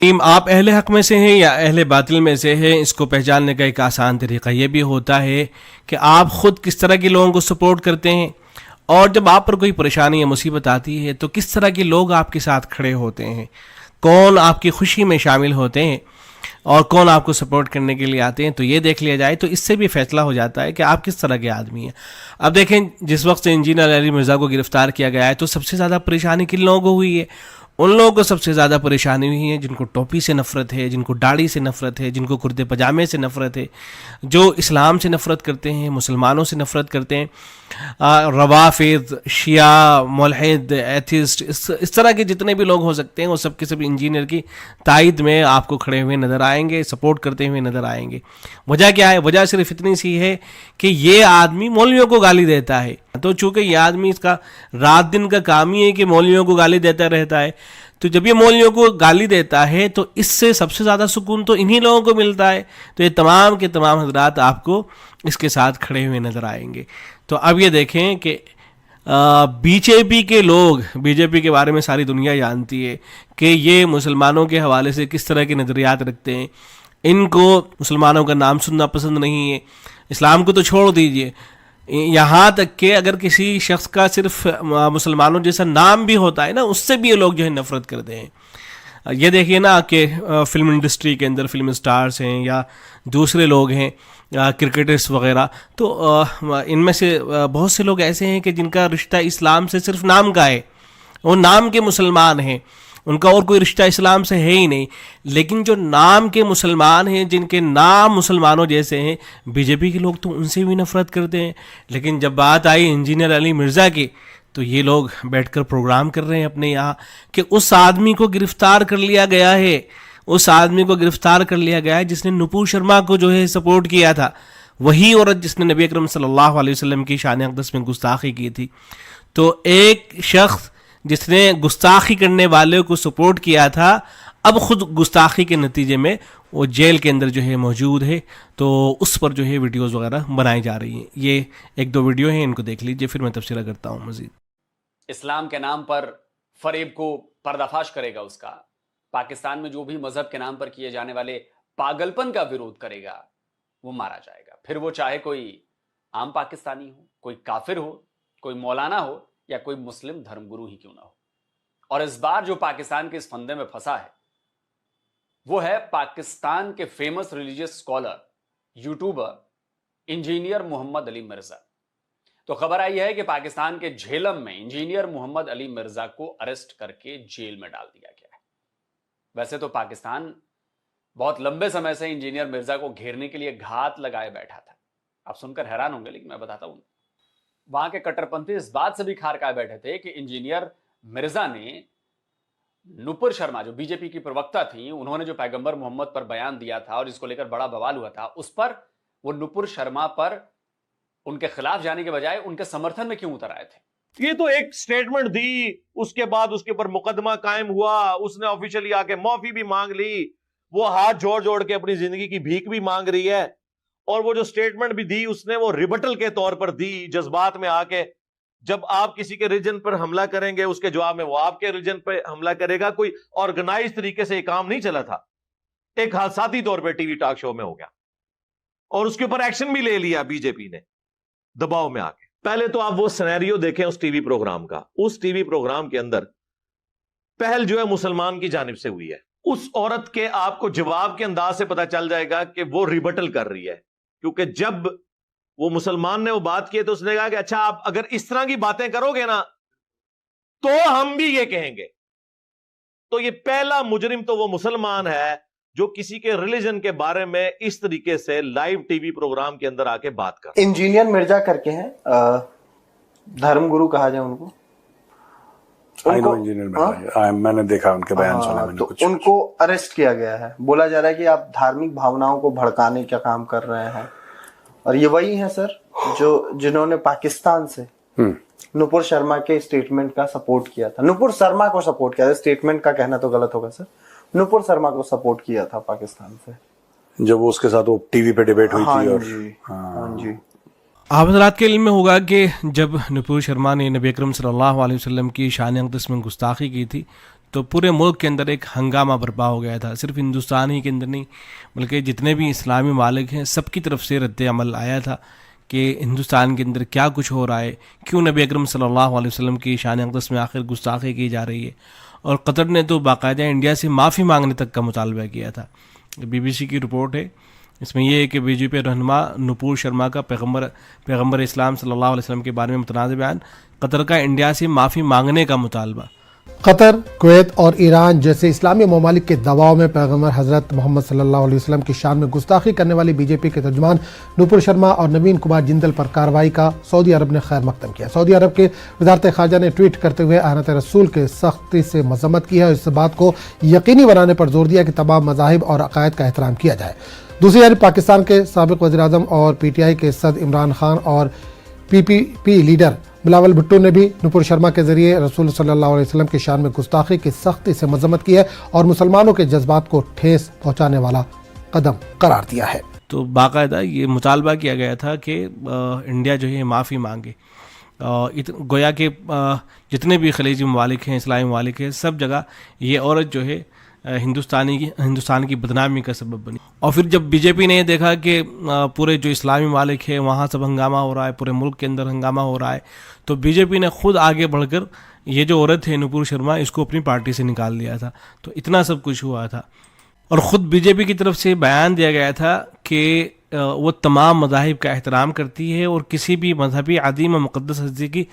آپ اہل حق میں سے ہیں یا اہل باطل میں سے ہیں، اس کو پہچاننے کا ایک آسان طریقہ یہ بھی ہوتا ہے کہ آپ خود کس طرح کے لوگوں کو سپورٹ کرتے ہیں، اور جب آپ پر کوئی پریشانی یا مصیبت آتی ہے تو کس طرح کے لوگ آپ کے ساتھ کھڑے ہوتے ہیں، کون آپ کی خوشی میں شامل ہوتے ہیں اور کون آپ کو سپورٹ کرنے کے لیے آتے ہیں، تو یہ دیکھ لیا جائے تو اس سے بھی فیصلہ ہو جاتا ہے کہ آپ کس طرح کے آدمی ہیں۔ اب دیکھیں، جس وقت سے انجینئر علی مرزا کو گرفتار کیا گیا ہے تو سب سے زیادہ پریشانی کن لوگوں کو ہوئی ہے؟ ان لوگوں کو سب سے زیادہ پریشانی ہوئی ہے جن کو ٹوپی سے نفرت ہے، جن کو داڑھی سے نفرت ہے، جن کو کرتے پجامے سے نفرت ہے، جو اسلام سے نفرت کرتے ہیں، مسلمانوں سے نفرت کرتے ہیں، روافض، شیعہ، ملحد، ایتھسٹ، اس طرح کے جتنے بھی لوگ ہو سکتے ہیں وہ سب کے سب انجینئر کی تائید میں آپ کو کھڑے ہوئے نظر آئیں گے، سپورٹ کرتے ہوئے نظر آئیں گے۔ وجہ کیا ہے؟ وجہ صرف اتنی سی ہے کہ یہ آدمی مولویوں کو گالی دیتا ہے، تو چونکہ یہ آدمی اس کا رات دن کا کام ہی ہے کہ مولویوں کو گالی دیتا رہتا ہے، تو جب یہ مولویوں کو گالی دیتا ہے تو اس سے سب سے زیادہ سکون تو انہی لوگوں کو ملتا ہے، تو یہ تمام کے تمام حضرات آپ کو اس کے ساتھ کھڑے ہوئے نظر آئیں گے۔ تو اب یہ دیکھیں کہ بی جے پی کے لوگ، بی جے پی کے بارے میں ساری دنیا جانتی ہے کہ یہ مسلمانوں کے حوالے سے کس طرح کے نظریات رکھتے ہیں، ان کو مسلمانوں کا نام سننا پسند نہیں ہے، اسلام کو تو چھوڑ دیجئے، یہاں تک کہ اگر کسی شخص کا صرف مسلمانوں جیسا نام بھی ہوتا ہے نا، اس سے بھی یہ لوگ جو ہے نفرت کرتے ہیں۔ یہ دیکھیے نا کہ فلم انڈسٹری کے اندر فلم اسٹارز ہیں یا دوسرے لوگ ہیں، کرکٹرز وغیرہ، تو ان میں سے بہت سے لوگ ایسے ہیں کہ جن کا رشتہ اسلام سے صرف نام کا ہے، وہ نام کے مسلمان ہیں، ان کا اور کوئی رشتہ اسلام سے ہے ہی نہیں، لیکن جو نام کے مسلمان ہیں، جن کے نام مسلمانوں جیسے ہیں، بی جے پی کے لوگ تو ان سے بھی نفرت کرتے ہیں۔ لیکن جب بات آئی انجینئر علی مرزا کی تو یہ لوگ بیٹھ کر پروگرام کر رہے ہیں اپنے یہاں کہ اس آدمی کو گرفتار کر لیا گیا ہے، اس آدمی کو گرفتار کر لیا گیا ہے جس نے نپور شرما کو جو ہے سپورٹ کیا تھا، وہی عورت جس نے نبی اکرم صلی اللہ علیہ وسلم کی شان اقدس میں گستاخی کی تھی۔ تو ایک شخص جس نے گستاخی کرنے والے کو سپورٹ کیا تھا، اب خود گستاخی کے نتیجے میں وہ جیل کے اندر جو ہے موجود ہے، تو اس پر جو ہے ویڈیوز وغیرہ بنائی جا رہی ہیں۔ یہ ایک دو ویڈیو ہیں، ان کو دیکھ لیجئے، پھر میں تبصرہ کرتا ہوں مزید۔ اسلام کے نام پر فریب کو پردہ فاش کرے گا اس کا، پاکستان میں جو بھی مذہب کے نام پر کیے جانے والے پاگلپن کا ویرودھ کرے گا وہ مارا جائے گا، پھر وہ چاہے کوئی عام پاکستانی ہو، کوئی کافر ہو، کوئی مولانا ہو یا کوئی مسلم دھرم گرو ہی کیوں نہ ہو۔ اور اس بار جو پاکستان کے اس فندے میں پھنسا ہے وہ ہے پاکستان کے famous religious scholar, YouTuber engineer Muhammad Ali Mirza. تو خبر آئی ہے کہ پاکستان کے جھیلم میں انجینئر محمد علی مرزا کو اریسٹ کر کے جیل میں ڈال دیا گیا ہے۔ ویسے تو پاکستان بہت لمبے سمے سے انجینئر مرزا کو گھیرنے کے لیے گھات لگائے بیٹھا تھا۔ آپ سن کر حیران ہوں گے، لیکن میں بتاتا ہوں، وہاں کے کٹر پنتھی اس بات سے بھی کھار کھائے بیٹھے تھے کہ انجینئر مرزا نے نپور شرما جو بی جے پی کی پروکتا تھیں، انہوں نے جو پیغمبر محمد پر بیان دیا تھا اور جس کو لے کر بڑا بوال ہوا تھا، اس پر وہ نپور شرما پر ان کے خلاف جانے کے بجائے ان کے سمرتھن میں کیوں اتر آئے تھے؟ یہ تو ایک سٹیٹمنٹ دی، اس کے بعد اس کے اوپر مقدمہ قائم ہوا، اس نے آفیشلی آ کے معافی بھی مانگ لی، وہ ہاتھ جوڑ جوڑ کے اپنی زندگی کی بھیک بھی مانگ رہی ہے، اور وہ جو سٹیٹمنٹ بھی دی اس نے وہ ریبٹل کے طور پر دی، جذبات میں آ کے۔ جب آپ کسی کے ریجن پر حملہ کریں گے اس کے جواب میں وہ آپ کے ریجن پہ حملہ کرے گا۔ کوئی آرگنائز طریقے سے یہ کام نہیں چلا تھا، ایک حادثاتی طور پہ ٹی وی ٹاک شو میں ہو گیا، اور اس کے اوپر ایکشن بھی لے لیا بی جے پی نے دباؤ میں آ کے۔ پہلے تو آپ وہ سینیریو دیکھیں اس ٹی وی پروگرام کا، اس ٹی وی پروگرام کے اندر پہل جو ہے مسلمان کی جانب سے ہوئی ہے۔ اس عورت کے آپ کو جواب کے انداز سے پتا چل جائے گا کہ وہ ریبٹل کر رہی ہے، کیونکہ جب وہ مسلمان نے وہ بات کی تو اس نے کہا کہ اچھا آپ اگر اس طرح کی باتیں کرو گے نا تو ہم بھی یہ کہیں گے۔ تو یہ پہلا مجرم تو وہ مسلمان ہے جو کسی کے ریلیجن کے بارے میں اس طریقے سے لائیو ٹی وی پروگرام کے اندر آ کے بات کر۔ انجینئر مرزا کر کے ہیں، دھرم گرو کہا جائے ان کو، میں نے دیکھا ان کے بیان سنا، میں نے کچھ ان کو اریسٹ کیا گیا ہے۔ بولا جا رہا ہے کہ آپ دھارمک بھاوناؤں کو بھڑکانے کا کام کر رہے ہیں، اور یہ وہی ہیں سر جنہوں نے پاکستان سے نپور شرما کے اسٹیٹمنٹ کا سپورٹ کیا تھا۔ نپور شرما کو سپورٹ کیا تھا، اسٹیٹمنٹ کا کہنا تو غلط ہوگا سر، نپور شرما کو سپورٹ کیا تھا پاکستان سے، جب اس کے ساتھ وہ ٹی وی پہ ڈیبیٹ ہوئی تھی۔ ہاں جی، آپ حضرات کے علم میں ہوگا کہ جب نپور شرما نے نبی اکرم صلی اللہ علیہ وسلم کی شان اقدس میں گستاخی کی تھی تو پورے ملک کے اندر ایک ہنگامہ برپا ہو گیا تھا. صرف ہندوستان ہی کے اندر نہیں بلکہ جتنے بھی اسلامی ممالک ہیں سب کی طرف سے رد عمل آیا تھا کہ ہندوستان کے اندر کیا کچھ ہو رہا ہے, کیوں نبی اکرم صلی اللہ علیہ وسلم کی شان اقدس میں آخر گستاخی کی جا رہی ہے. اور قطر نے تو باقاعدہ انڈیا سے معافی مانگنے تک کا مطالبہ کیا تھا. BBC کی رپورٹ ہے, اس میں یہ ہے کہ BJP رہنما نپور شرما کا پیغمبر اسلام صلی اللہ علیہ وسلم کے بارے میں متنازع بیان, قطر کا انڈیا سے معافی مانگنے کا مطالبہ. قطر، کویت اور ایران جیسے اسلامی ممالک کے دباؤ میں پیغمبر حضرت محمد صلی اللہ علیہ وسلم کی شان میں گستاخی کرنے والی BJP کے ترجمان نپور شرما اور نوین کمار جندل پر کارروائی کا سعودی عرب نے خیر مقدم کیا. سعودی عرب کے وزارت خارجہ نے ٹویٹ کرتے ہوئے احانت رسول کے سختی سے مذمت کی ہے اور اس بات کو یقینی بنانے پر زور دیا کہ تمام مذاہب اور عقائد کا احترام کیا جائے. دوسری جانب پاکستان کے سابق وزیر اعظم اور PTI کے صدر عمران خان اور PPP لیڈر بلاول بھٹو نے بھی نپور شرما کے ذریعے رسول صلی اللہ علیہ وسلم کی شان میں گستاخی کی سختی سے مذمت کی ہے اور مسلمانوں کے جذبات کو ٹھیس پہنچانے والا قدم قرار دیا ہے. تو باقاعدہ یہ مطالبہ کیا گیا تھا کہ انڈیا جو ہے معافی مانگے. گویا کہ جتنے بھی خلیجی ممالک ہیں, اسلامی ممالک ہیں, سب جگہ یہ عورت جو ہے ہندوستان کی بدنامی کا سبب بنی. اور پھر جب BJP نے یہ دیکھا کہ پورے جو اسلامی ممالک ہیں وہاں سب ہنگامہ ہو رہا ہے, پورے ملک کے اندر ہنگامہ ہو رہا ہے, تو BJP نے خود آگے بڑھ کر یہ جو عورت ہے نپور شرما اس کو اپنی پارٹی سے نکال دیا تھا. تو اتنا سب کچھ ہوا تھا. اور خود BJP کی طرف سے بیان دیا گیا تھا کہ وہ تمام مذاہب کا احترام کرتی ہے اور کسی بھی مذہبی عظیم و مقدس ہستی کی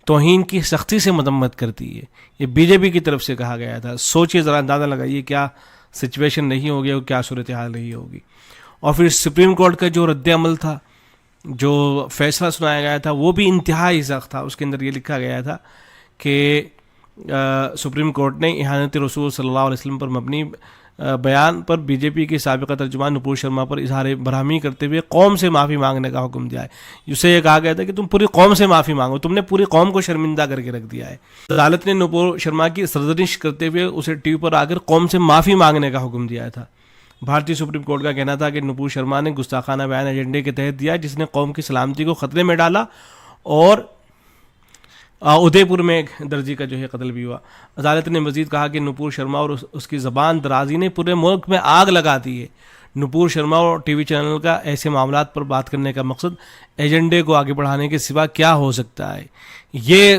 توہین کی سختی سے مذمت کرتی ہے. یہ BJP کی طرف سے کہا گیا تھا. سوچیے ذرا, اندازہ لگائیے کیا سچویشن نہیں ہوگی اور کیا صورتحال نہیں ہوگی. اور پھر سپریم کورٹ کا جو رد عمل تھا, جو فیصلہ سنایا گیا تھا, وہ بھی انتہائی سخت تھا. اس کے اندر یہ لکھا گیا تھا کہ سپریم کورٹ نے احانت رسول صلی اللہ علیہ وسلم پر مبنی بیان پر BJP کے سابقہ ترجمان نپور شرما پر اظہار برہمی کرتے ہوئے قوم سے معافی مانگنے کا حکم دیا ہے. اسے یہ کہا گیا تھا کہ تم پوری قوم سے معافی مانگو, تم نے پوری قوم کو شرمندہ کر کے رکھ دیا ہے. عدالت نے نپور شرما کی سرزنش کرتے ہوئے اسے TV پر آ کر قوم سے معافی مانگنے کا حکم دیا تھا. بھارتی سپریم کورٹ کا کہنا تھا کہ نپور شرما نے گستاخانہ بیان ایجنڈے کے تحت دیا جس نے قوم کی سلامتی کو خطرے میں ڈالا اور ادے پور میں ایک درزی کا جو ہے قتل بھی ہوا. عدالت نے مزید کہا کہ نپور شرما اور اس کی زبان درازی نے پورے ملک میں آگ لگا دی ہے. نپور شرما اور TV چینل کا ایسے معاملات پر بات کرنے کا مقصد ایجنڈے کو آگے بڑھانے کے سوا کیا ہو سکتا ہے. یہ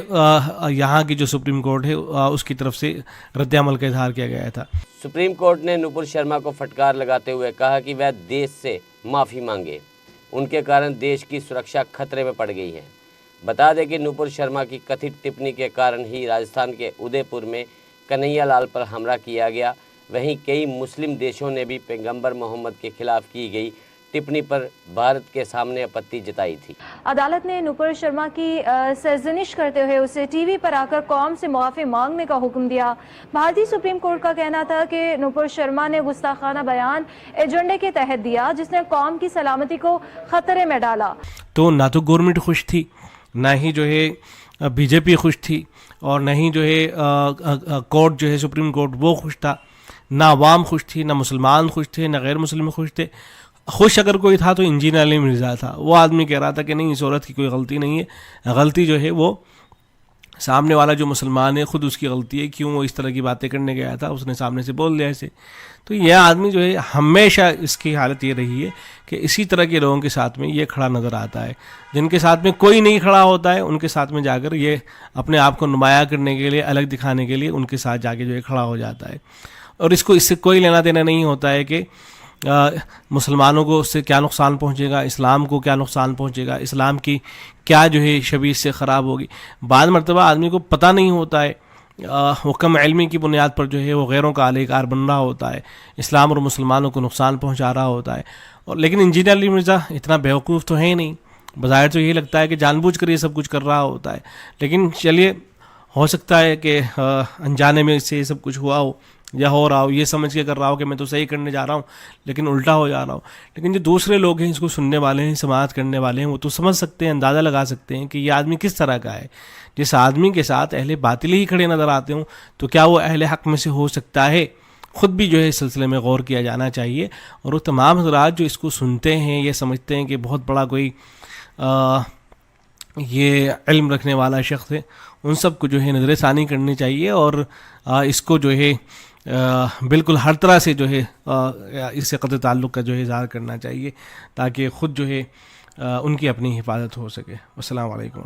یہاں کی جو سپریم کورٹ ہے اس کی طرف سے رد عمل کا اظہار کیا گیا تھا. سپریم کورٹ نے نپور شرما کو پھٹکار لگاتے ہوئے کہا کہ وہ دیش سے معافی مانگے, ان کے کارن دیش کی سرکشا خطرے میں پڑ گئی ہے. بتا دیں کہ نپور شرما کی کتھت ٹپنی کے کارن ہی راجستھان کے ادے پور میں کنہیا لال پر حملہ کیا گیا. وہیں کئی مسلم دیشوں نے بھی پیغمبر محمد کے خلاف کی گئی ٹپنی پر بھارت کے سامنے اپتی جتائی تھی. عدالت نے نپور شرما کی سرزنش کرتے ہوئے اسے TV پر آ کر قوم سے معافی مانگنے کا حکم دیا. بھارتی سپریم کورٹ کا کہنا تھا کہ نپور شرما نے گستاخانہ بیان ایجنڈے کے تحت دیا جس نے قوم کی سلامتی کو خطرے میں ڈالا. تو نہ تو گورنمنٹ خوش تھی, نہ ہی جو ہے BJP خوش تھی, اور نہ ہی جو ہے کورٹ جو ہے سپریم کورٹ وہ خوش تھا. نہ عوام خوش تھی, نہ مسلمان خوش تھے, نہ غیر مسلم خوش تھے. خوش اگر کوئی تھا تو انجینئر علی مرزا تھا. وہ آدمی کہہ رہا تھا کہ نہیں, اس عورت کی کوئی غلطی نہیں ہے, غلطی جو ہے وہ سامنے والا جو مسلمان ہے خود اس کی غلطی ہے, کیوں وہ اس طرح کی باتیں کرنے گیا تھا, اس نے سامنے سے بول دیا اسے. تو یہ آدمی جو ہے ہمیشہ اس کی حالت یہ رہی ہے کہ اسی طرح کے لوگوں کے ساتھ میں یہ کھڑا نظر آتا ہے. جن کے ساتھ میں کوئی نہیں کھڑا ہوتا ہے ان کے ساتھ میں جا کر یہ اپنے آپ کو نمایاں کرنے کے لیے, الگ دکھانے کے لیے ان کے ساتھ جا کے جو ہے کھڑا ہو جاتا ہے. اور اس سے کوئی لینا دینا نہیں ہوتا ہے کہ مسلمانوں کو اس سے کیا نقصان پہنچے گا, اسلام کو کیا نقصان پہنچے گا, اسلام کی کیا جو ہے شبیہ سے خراب ہوگی. بعض مرتبہ آدمی کو پتہ نہیں ہوتا ہے, وہ کم علمی کی بنیاد پر جو ہے وہ غیروں کا اہل کار بن رہا ہوتا ہے, اسلام اور مسلمانوں کو نقصان پہنچا رہا ہوتا ہے. اور لیکن انجینئر علی مرزا اتنا بیوقوف تو ہے نہیں. بظاہر تو یہی لگتا ہے کہ جان بوجھ کر یہ سب کچھ کر رہا ہوتا ہے, لیکن چلیے ہو سکتا ہے کہ انجانے میں سے یہ سب کچھ ہوا ہو یا ہو رہا ہو, یہ سمجھ کے کر رہا ہو کہ میں تو صحیح کرنے جا رہا ہوں لیکن الٹا ہو جا رہا ہوں. لیکن جو دوسرے لوگ ہیں, اس کو سننے والے ہیں, سماعت کرنے والے ہیں, وہ تو سمجھ سکتے ہیں, اندازہ لگا سکتے ہیں کہ یہ آدمی کس طرح کا ہے. جس آدمی کے ساتھ اہل باطل ہی کھڑے نظر آتے ہوں تو کیا وہ اہل حق میں سے ہو سکتا ہے. خود بھی جو ہے اس سلسلے میں غور کیا جانا چاہیے. اور وہ تمام حضرات جو اس کو سنتے ہیں یہ سمجھتے ہیں کہ بہت بڑا کوئی یہ علم رکھنے والا شخص ہے، ان سب کو جو ہے نظر ثانی کرنی چاہیے، اور اس کو جو ہے بالکل ہر طرح سے جو ہے اس سے قطع تعلق کا جو ہے اظہار کرنا چاہیے، تاکہ خود جو ہے ان کی اپنی حفاظت ہو سکے۔ السلام علیکم۔